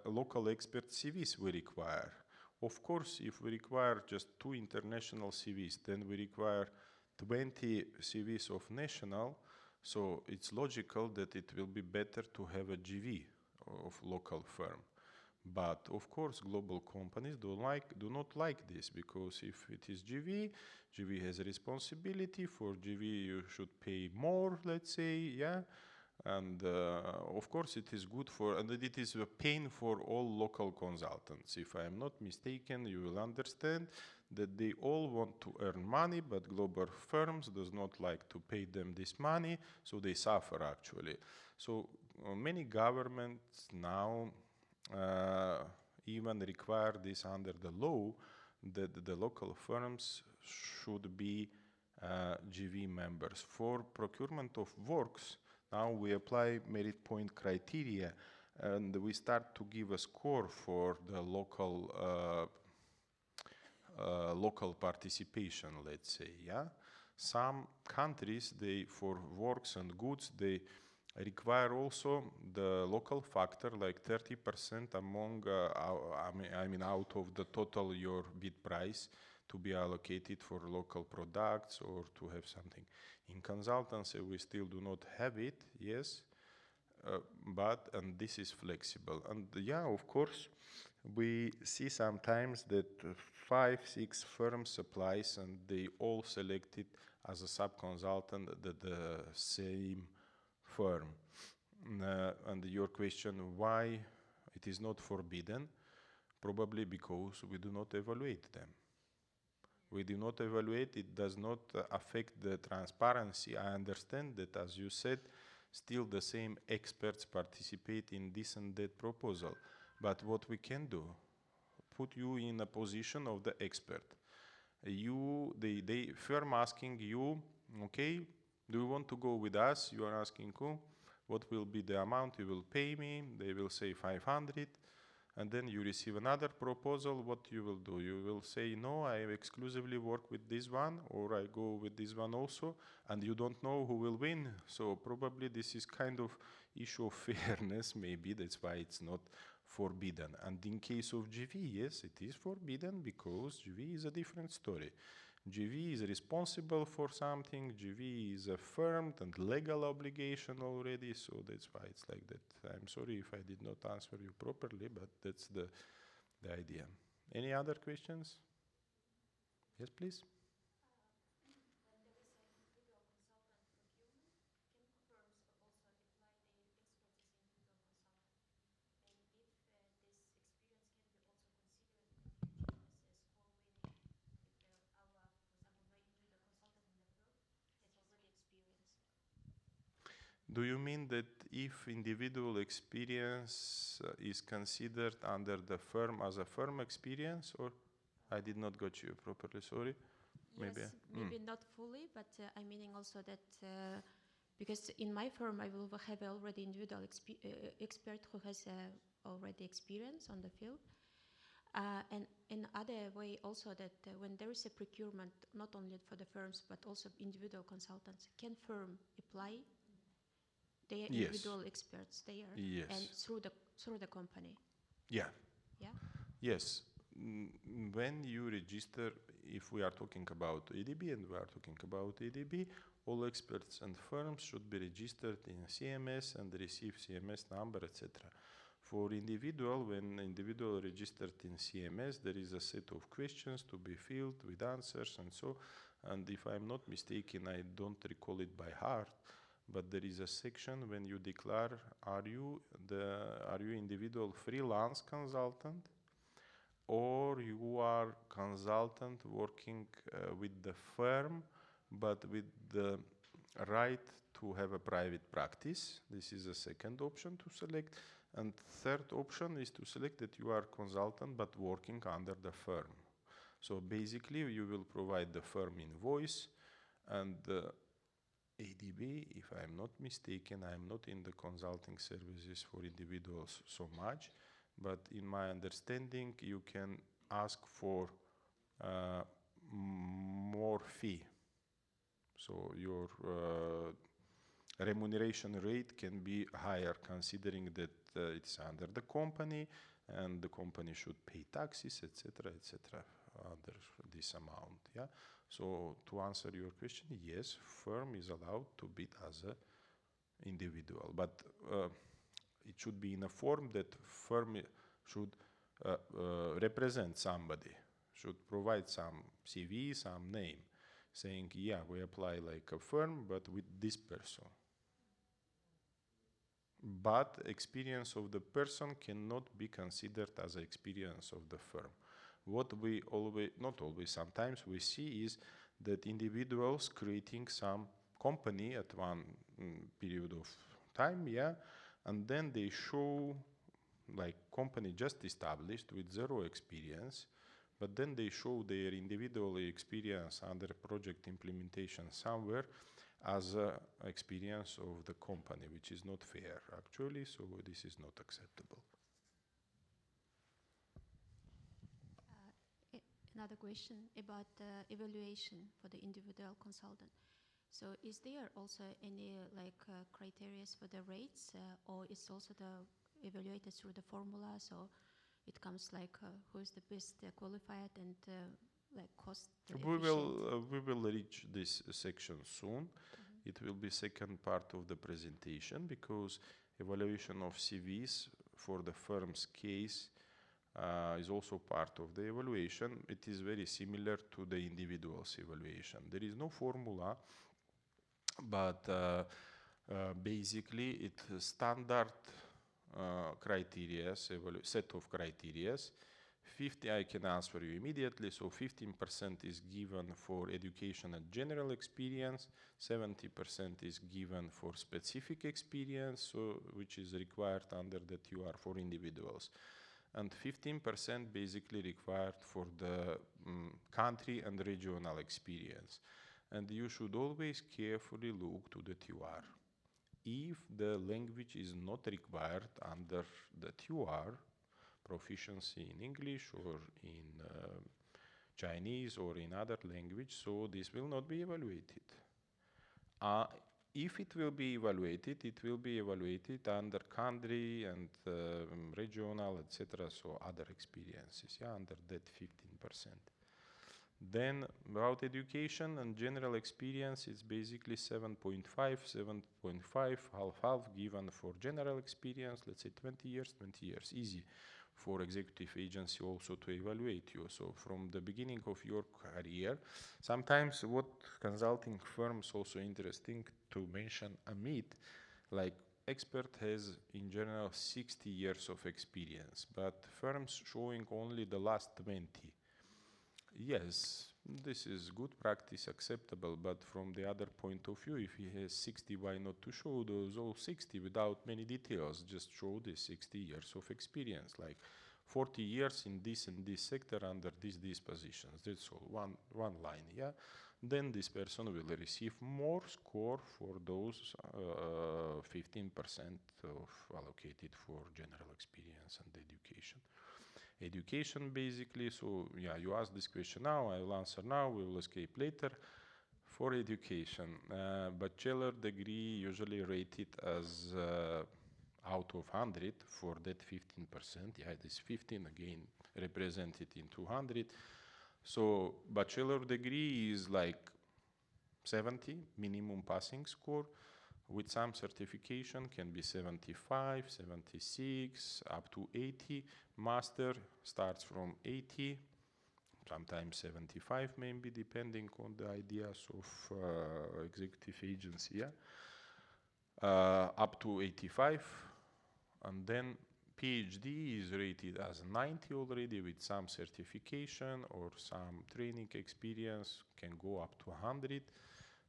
local expert CVs we require. Of course, if we require just 2 international CVs, then we require 20 CVs of national, so it's logical that it will be better to have a GV of local firm. But of course, global companies do not like this, because if it is GV, GV has a responsibility. For GV, you should pay more, let's say, yeah. And of course, it is good for, and it is a pain for all local consultants. If I am not mistaken, you will understand that they all want to earn money, but global firms does not like to pay them this money, so they suffer actually. So many governments now even require this under the law, that the local firms should be GV members. For procurement of works, now we apply merit point criteria, and we start to give a score for the local participation, let's say, yeah. Some countries, they, for works and goods, they require also the local factor, like 30% among, I mean, out of the total your bid price to be allocated for local products or to have something. In consultancy, we still do not have it, yes, and this is flexible. And yeah, of course, we see sometimes that 5, 6 firms applies and they all selected as a sub-consultant the same firm. And your question, why it is not forbidden? Probably because we do not evaluate them. We do not evaluate, it does not affect the transparency. I understand that, as you said, still the same experts participate in this and that proposal. But what we can do, put you in a position of the expert. They firm asking you, okay, Do you want to go with us? You are asking, oh, what will be the amount you will pay me? They will say 500. And then you receive another proposal. What you will do? You will say, no, I exclusively work with this one, or I go with this one also, and you don't know who will win. So probably this is kind of issue of fairness, maybe. That's why it's not forbidden. And in case of GV, yes, it is forbidden, because GV is a different story. GV is responsible for something, GV is affirmed and legal obligation already, so that's why it's like that. I'm sorry if I did not answer you properly, but that's the idea. Any other questions? Yes, please. Do you mean that if individual experience is considered under the firm as a firm experience, or I did not got you properly, sorry? Yes, maybe not fully, but I'm meaning also that because in my firm I will have already individual expert who has already experience on the field. And in other way also that when there is a procurement, not only for the firms, but also individual consultants, can firm apply their individual experts there and through the company? Yeah. Yeah? Yes. When you register, if we are talking about ADB and we are talking about ADB, all experts and firms should be registered in CMS and receive CMS number, etc. For individual, when individual registered in CMS, there is a set of questions to be filled with answers and so. And if I'm not mistaken, I don't recall it by heart, but there is a section when you declare, are you individual freelance consultant, or you are consultant working with the firm, but with the right to have a private practice. This is a second option to select. And third option is to select that you are consultant but working under the firm. So basically you will provide the firm invoice, and ADB, if I'm not mistaken, I'm not in the consulting services for individuals so much, but in my understanding, you can ask for more fee. So your remuneration rate can be higher, considering that it's under the company, and the company should pay taxes, etc., under this amount. Yeah. So to answer your question, yes, firm is allowed to bid as a individual, but it should be in a form that firm should represent somebody, should provide some CV, some name, saying, yeah, we apply like a firm, but with this person. But experience of the person cannot be considered as experience of the firm. What we always, not always, sometimes we see is that individuals creating some company at one period of time, yeah, and then they show like company just established with zero experience, but then they show their individual experience under project implementation somewhere as experience of the company, which is not fair actually, so this is not acceptable. Another question about evaluation for the individual consultant. So is there also any criteria for the rates, or is also evaluated through the formula? So it comes like who is the best qualified and like cost efficient? We will reach this section soon. It will be second part of the presentation, because evaluation of CVs for the firm's case is also part of the evaluation. It is very similar to the individual's evaluation. There is no formula, but basically it's standard criteria, set of criteria. 50, I can answer you immediately. So 15% is given for education and general experience, 70% is given for specific experience, so which is required under the TUR for individuals, and 15% basically required for the country and regional experience. And you should always carefully look to the TUR. If the language is not required under the TUR, proficiency in English or in Chinese or in other language, so this will not be evaluated. If it will be evaluated under country and regional, etc., so other experiences, yeah, under that 15%. Then about education and general experience, it's basically 7.5, half-half given for general experience, let's say 20 years, easy for executive agency also to evaluate you. So from the beginning of your career, sometimes what consulting firms also interesting to mention Amit, like expert has in general 60 years of experience, but firms showing only the last 20. Yes, this is good practice, acceptable, but from the other point of view, if he has 60, why not to show those all 60 without many details? Just show the 60 years of experience, like 40 years in this and this sector under these positions. That's all, one line, yeah? Then this person will receive more score for those 15% of allocated for general experience and education. Education basically, so yeah, you ask this question now, I will answer now, we will escape later. For education, bachelor degree usually rated as out of 100 for that 15%, yeah, this 15 again represented in 200. So bachelor degree is like 70 minimum passing score. With some certification can be 75, 76, up to 80. Master starts from 80, sometimes 75 maybe, depending on the ideas of executive agency, yeah? Up to 85. And then PhD is rated as 90 already with some certification or some training experience, can go up to 100.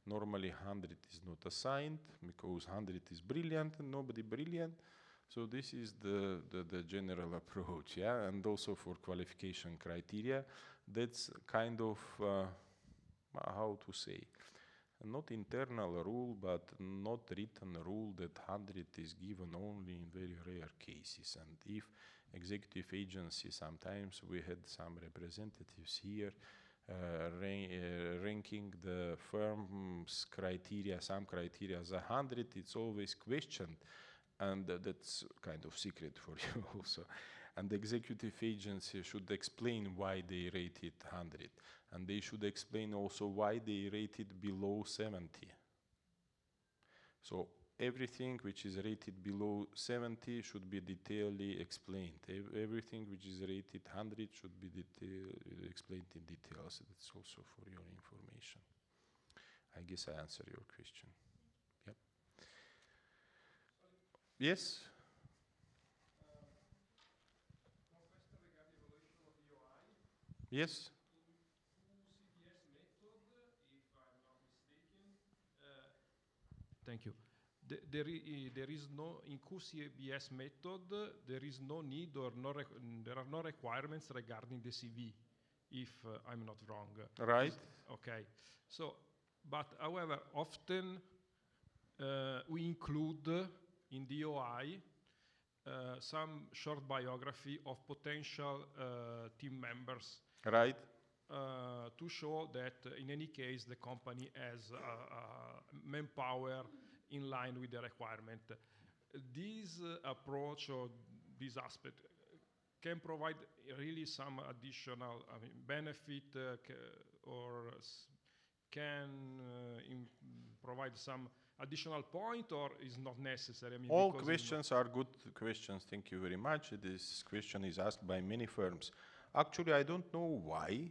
Normally 100 is not assigned because 100 is brilliant and nobody brilliant. So this is the general approach, yeah? And also for qualification criteria, that's kind of, how to say, not internal rule, but not written rule that 100 is given only in very rare cases. And if executive agency, sometimes we had some representatives here ranking the firm's criteria, some criteria as 100, it's always questioned. And that's kind of secret for you also. And the executive agency should explain why they rated 100. And they should explain also why they rated below 70. So everything which is rated below 70 should be detailedly explained. Everything which is rated 100 should be explained in details. That's also for your information. I guess I answered your question. Yep. Yes? Yes? Thank you. There is no, in QCBS method, there is no need or there are no requirements regarding the CV, if I'm not wrong. Right. Okay. So, but however, often we include in the OI some short biography of potential team members. Right. To show that in any case the company has manpower in line with the requirement. This approach or this aspect can provide really some additional benefit or can provide some additional point, or is not necessary? I mean, all questions are good questions. Thank you very much. This question is asked by many firms. Actually, I don't know why.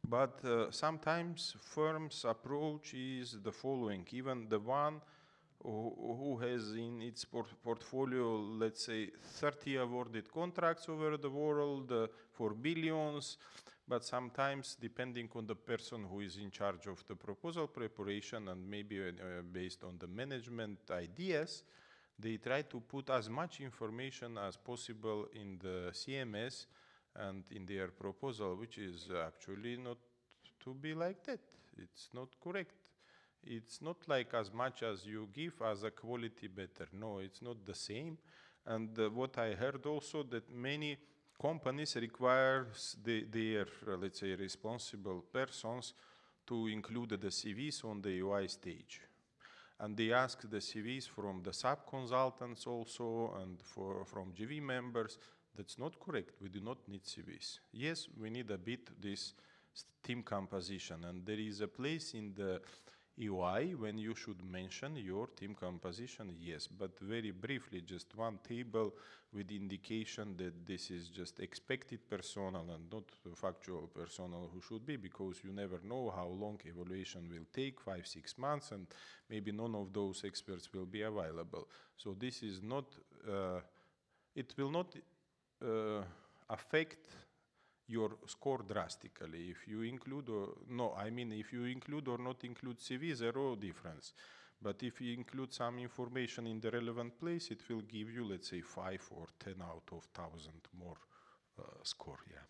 But sometimes firms' approach is the following. Even the one who has in its portfolio, let's say, 30 awarded contracts over the world for billions, but sometimes, depending on the person who is in charge of the proposal preparation and maybe based on the management ideas, they try to put as much information as possible in the CMS and in their proposal, which is actually not to be like that. It's not correct. It's not like as much as you give as a quality better. No, it's not the same. And what I heard also that many companies require their, let's say, responsible persons to include the CVs on the UI stage. And they ask the CVs from the sub-consultants also and from GV members. That's not correct. We do not need CVs. Yes, we need a bit this team composition. And there is a place in the UI when you should mention your team composition, yes, but very briefly, just one table with indication that this is just expected personnel and not factual personnel who should be, because you never know how long evaluation will take, 5-6 months, and maybe none of those experts will be available. So this is not, it will not affect your score drastically. If you include or no, I mean if you include or not include CV, zero difference. But if you include some information in the relevant place, it will give you, let's say, 5 or 10 out of 1,000 more score. Yeah.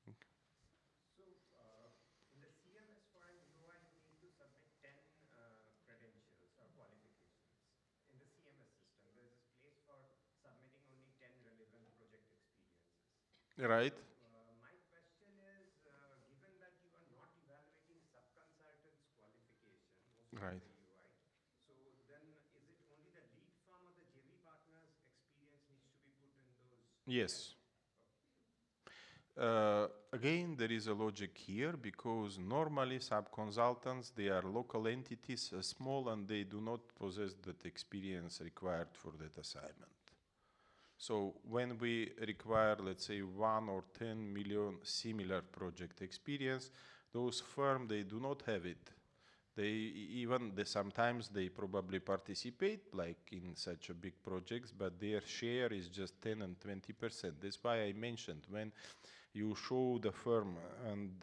So in the CMS for an UI, you need to submit 10 credentials or qualifications. In the CMS system, there's this place for submitting only 10 relevant project experiences. Right. My question is, given that you are not evaluating sub-consultants' qualification, most Right. of the UI, so then is it only the lead firm or the JV partner's experience needs to be put in those? Yes. Again, there is a logic here because normally sub-consultants, they are local entities, small, and they do not possess that experience required for that assignment. So when we require, let's say, 1 or 10 million similar project experience, those firms, they do not have it. Sometimes they probably participate, like in such a big projects, but their share is just 10 and 20%. That's why I mentioned when you show the firm and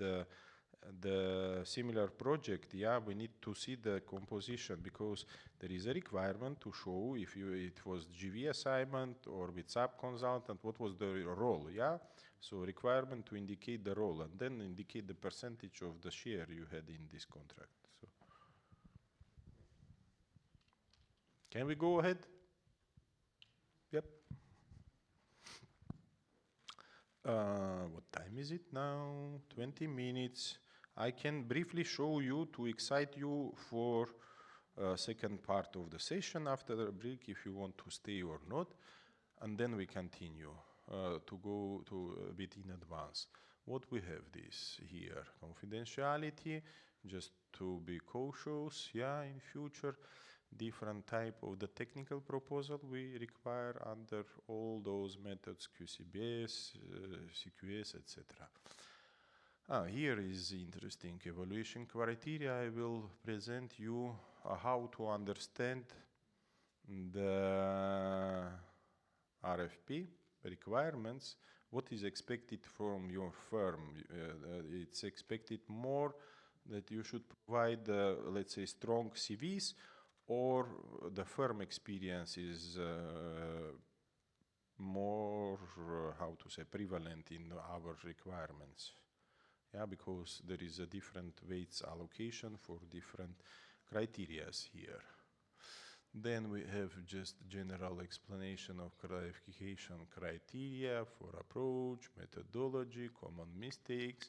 the similar project, yeah, we need to see the composition because there is a requirement to show if it was GV assignment or with sub-consultant, what was the role, yeah? So requirement to indicate the role and then indicate the percentage of the share you had in this contract. So can we go ahead? Yep. What time is it now? 20 minutes. I can briefly show you to excite you for second part of the session after the break if you want to stay or not. And then we continue to go to a bit in advance. What we have this here, confidentiality, just to be cautious, yeah, in future, different type of the technical proposal we require under all those methods, QCBS, CQS, etc. Here is interesting evaluation criteria. I will present you how to understand the RFP requirements, what is expected from your firm. It's expected more that you should provide, let's say, strong CVs, or the firm experience is more, how to say, prevalent in our requirements. Yeah, because there is a different weights allocation for different criterias here. Then we have just general explanation of clarification criteria for approach, methodology, common mistakes.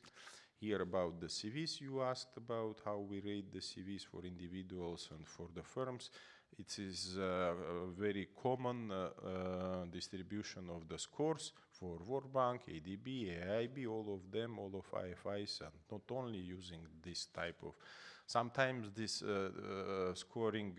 Here about the CVs you asked about, how we rate the CVs for individuals and for the firms. It is a very common distribution of the scores for World Bank, ADB, AIB, all of them, all of IFIs, and not only using this type of, sometimes this scoring,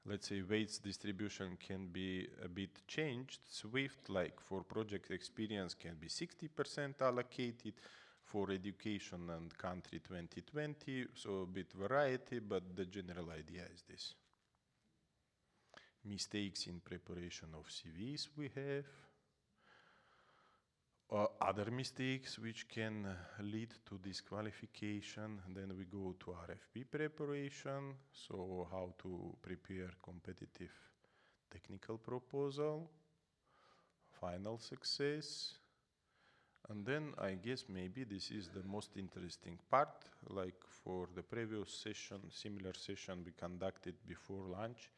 let's say, weights distribution can be a bit changed. Swift, like for project experience, can be 60% allocated, for education and country 2020, so a bit variety, but the general idea is this. Mistakes in preparation of CVs we have. Other mistakes which can lead to disqualification. And then we go to RFP preparation, so how to prepare competitive technical proposal, final success, And then I guess maybe this is the most interesting part, like for the previous session, similar session we conducted before lunch.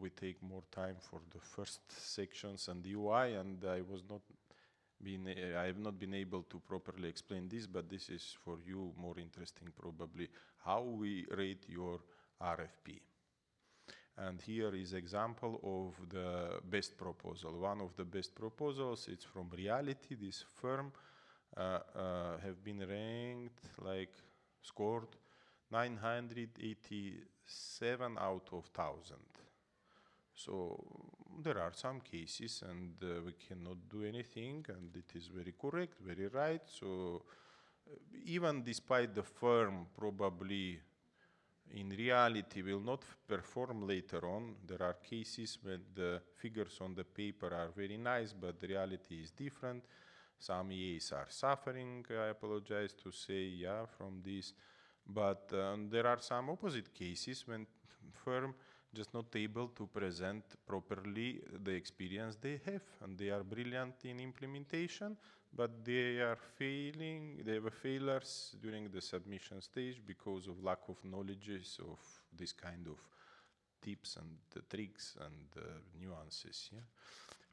We take more time for the first sections and UI, and I have not been able to properly explain this, but this is for you more interesting probably, how we rate your RFP. And here is example of the best proposal. One of the best proposals, it's from Reality. This firm have been ranked, like scored 987 out of 1,000. So there are some cases, and we cannot do anything, and it is very correct, very right. So even despite the firm probably in reality will not perform later on. There are cases when the figures on the paper are very nice, but the reality is different. Some EAs are suffering, I apologize to say, yeah, from this. But there are some opposite cases when firm just not able to present properly the experience they have, and they are brilliant in implementation, but they are failing, they have failures during the submission stage because of lack of knowledge of this kind of tips and tricks and nuances, yeah?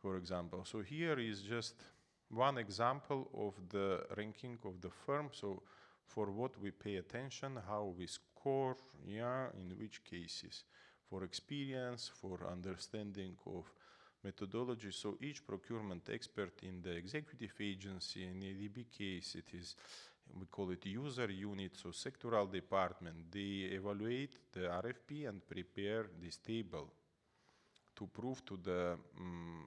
For example, so here is just one example of the ranking of the firm. So for what we pay attention, how we score, yeah, in which cases, for experience, for understanding of methodology. So each procurement expert in the executive agency, in ADB case, it is, we call it user unit, so sectoral department, they evaluate the RFP and prepare this table to prove to the,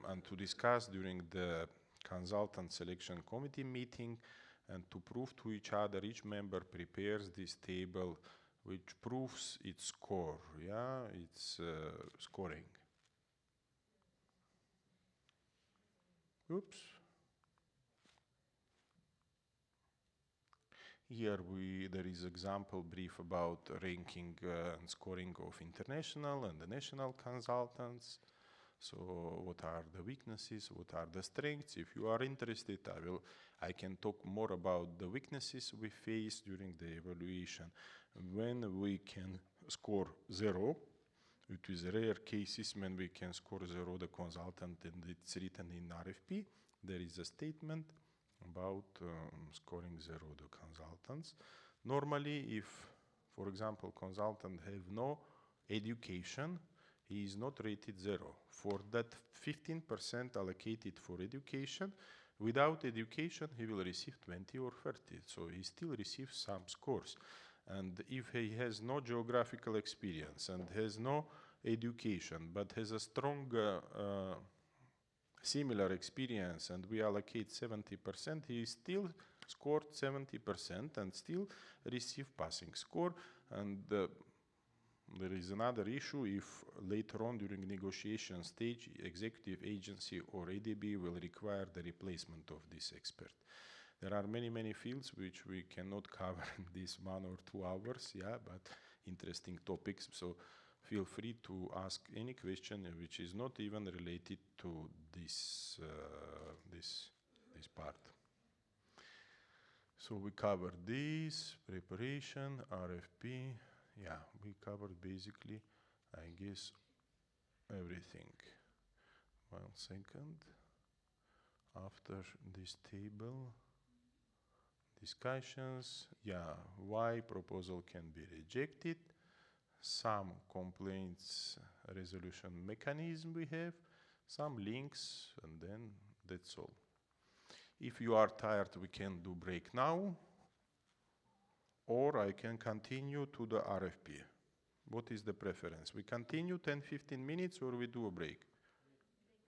and to discuss during the consultant selection committee meeting, and to prove to each other, each member prepares this table which proves its score, yeah, its scoring. Oops. Here there is example brief about ranking and scoring of international and the national consultants. So what are the weaknesses, what are the strengths? If you are interested, I can talk more about the weaknesses we face during the evaluation. When we can score 0, it is rare cases when we can score 0 the consultant and it's written in RFP. There is a statement about scoring 0 the consultants. Normally, if, for example, consultant have no education, he is not rated 0. For that 15% allocated for education, without education, he will receive 20 or 30. So he still receives some scores. And if he has no geographical experience and has no education, but has a strong similar experience, and we allocate 70%, he still scored 70% and still receive passing score. And there is another issue if later on during negotiation stage, executive agency or ADB will require the replacement of this expert. There are many, many fields which we cannot cover in this 1 or 2 hours, yeah, but interesting topics. So feel free to ask any question which is not even related to this, this part. So we covered this, preparation, RFP. Yeah, we covered basically, I guess, everything. 1 second. After this table, discussions, yeah, why proposal can be rejected, some complaints resolution mechanism we have, some links, and then that's all. If you are tired, we can do break now, or I can continue to the RFP. What is the preference? We continue 10-15 minutes or we do a break?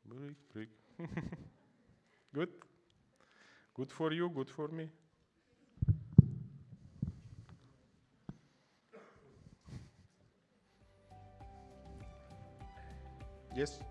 Break. Good? Good for you, good for me? Yes?